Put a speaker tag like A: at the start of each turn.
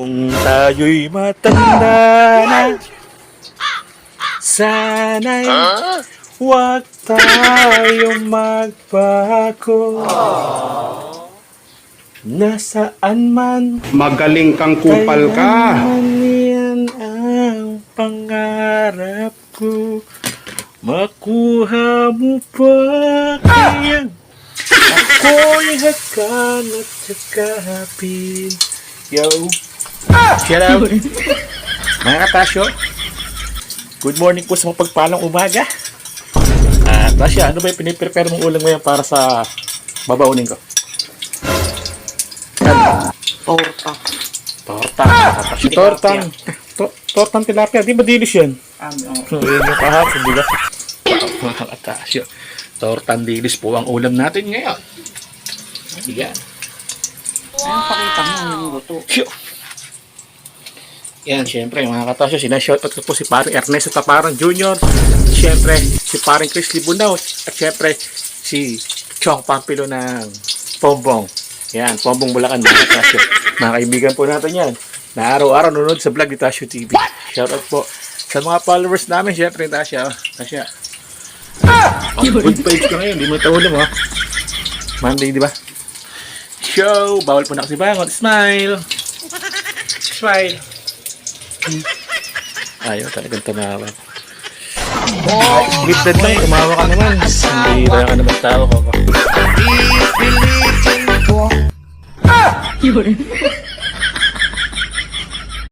A: Kung tayo'y matanda na, sana'y huwag tayong magbago. Nasaan man,
B: Magaling kang kupal ka.
A: kailanman yan ang pangarap ko. Makuha mo pa kaya ako'y hakan at sakapin. Yo! Shout out! Mga katasyo, good morning po sa mapagpalang umaga. Tasya, ano ba yung piniprepare mong ulam ngayon para sa babaunin ko?
C: Torta.
A: Torta. Tortang tilapia. Di ba dilis yan? Yun yung kahapon, di ba? Mga katasyo, tortang dilis po ang ulam natin ngayon. Yan.
C: Ayun, pakita mo yung luto.
A: Yan, syempre, mga katasyo, sinashoutout ko po si parang Ernesto Taparan Jr., syempre, si parang Chris Libunaw, at syempre, si Chong Pampilo ng Pombong. Yan, Pombong Bulacan, mga katasyo. Mga kaibigan po natin yan, na araw-araw nanonood sa vlog ni Tasyo TV. Shoutout po sa mga followers namin, syempre, Tasya. Ang good page ko ngayon, di mo tawag mo. Monday, di ba? Show! Bawal po na kasi bangon. Smile! Smile! Ayaw talagang tumawa. Gifted lang, tumawa ka naman. Hindi ka naman tao ko.
C: Yun.